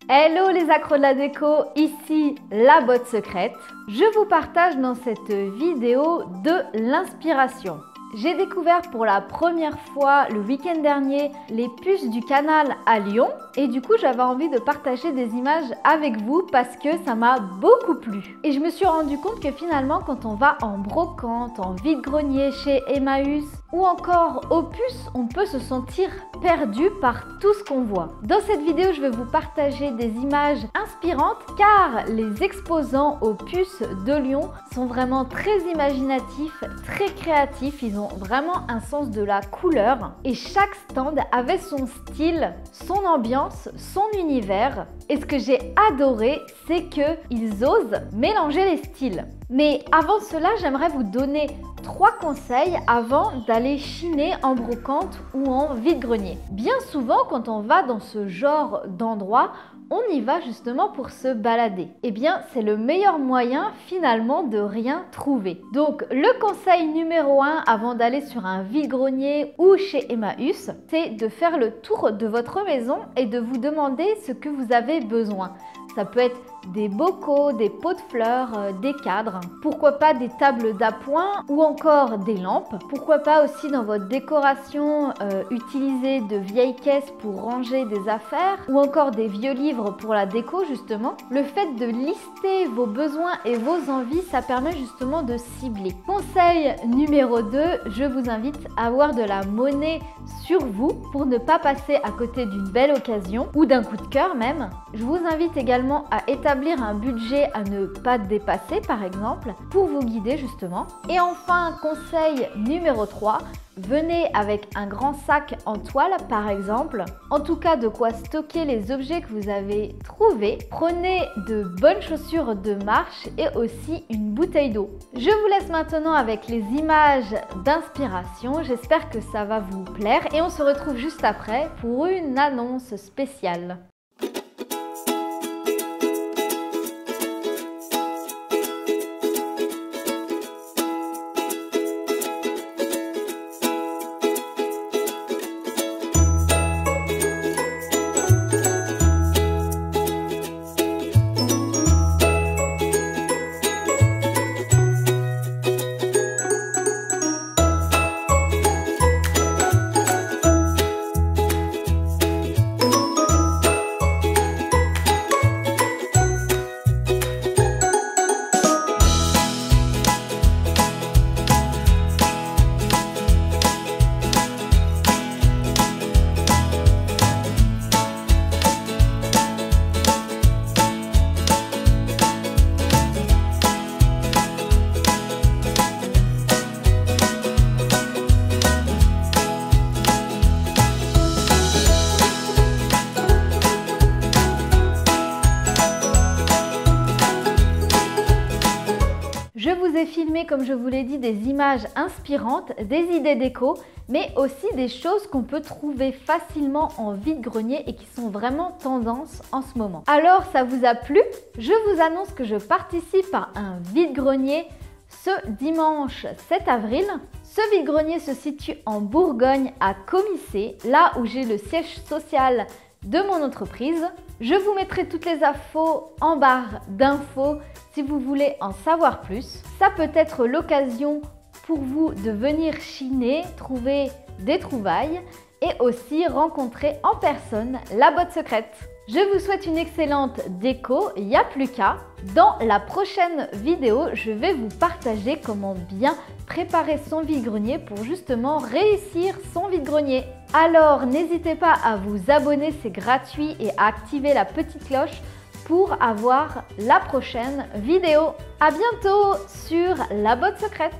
Hello les accros de la déco, ici la botte secrète. Je vous partage dans cette vidéo de l'inspiration. J'ai découvert pour la première fois le week-end dernier les puces du canal à Lyon et du coup j'avais envie de partager des images avec vous parce que ça m'a beaucoup plu. Et je me suis rendu compte que finalement quand on va en brocante, en vide-grenier, chez Emmaüs ou encore aux puces, on peut se sentir perdu par tout ce qu'on voit. Dans cette vidéo, je vais vous partager des images inspirantes car les exposants aux puces de Lyon sont vraiment très imaginatifs, très créatifs. Ils ont vraiment un sens de la couleur et chaque stand avait son style, son ambiance, son univers. Et ce que j'ai adoré, c'est qu'ils osent mélanger les styles. Mais avant cela, j'aimerais vous donner 3 conseils avant d'aller chiner en brocante ou en vide-grenier. Bien souvent, quand on va dans ce genre d'endroit, on y va justement pour se balader. Eh bien, c'est le meilleur moyen finalement de rien trouver. Donc, le conseil numéro 1 avant d'aller sur un vide-grenier ou chez Emmaüs, c'est de faire le tour de votre maison et de vous demander ce que vous avez besoin. Ça peut être des bocaux, des pots de fleurs, des cadres, pourquoi pas des tables d'appoint ou encore des lampes. Pourquoi pas aussi dans votre décoration utiliser de vieilles caisses pour ranger des affaires ou encore des vieux livres pour la déco justement. Le fait de lister vos besoins et vos envies, ça permet justement de cibler. Conseil numéro 2, je vous invite à avoir de la monnaie sur vous pour ne pas passer à côté d'une belle occasion ou d'un coup de cœur même. Je vous invite également à établir un budget à ne pas dépasser par exemple pour vous guider justement. Et enfin, conseil numéro 3, venez avec un grand sac en toile par exemple, en tout cas de quoi stocker les objets que vous avez trouvés. Prenez de bonnes chaussures de marche et aussi une bouteille d'eau. Je vous laisse maintenant avec les images d'inspiration, j'espère que ça va vous plaire et on se retrouve juste après pour une annonce spéciale. Je vous ai filmé, comme je vous l'ai dit, des images inspirantes, des idées déco, mais aussi des choses qu'on peut trouver facilement en vide-grenier et qui sont vraiment tendance en ce moment. Alors, ça vous a plu? Je vous annonce que je participe à un vide-grenier ce dimanche 7 avril. Ce vide-grenier se situe en Bourgogne, à Comissé, là où j'ai le siège social de mon entreprise. Je vous mettrai toutes les infos en barre d'infos si vous voulez en savoir plus. Ça peut être l'occasion pour vous de venir chiner, trouver des trouvailles et aussi rencontrer en personne la botte secrète. Je vous souhaite une excellente déco, il n'y a plus qu'à. Dans la prochaine vidéo, je vais vous partager comment bien préparer son vide-grenier pour justement réussir son vide-grenier. Alors n'hésitez pas à vous abonner, c'est gratuit, et à activer la petite cloche pour avoir la prochaine vidéo. À bientôt sur la botte secrète.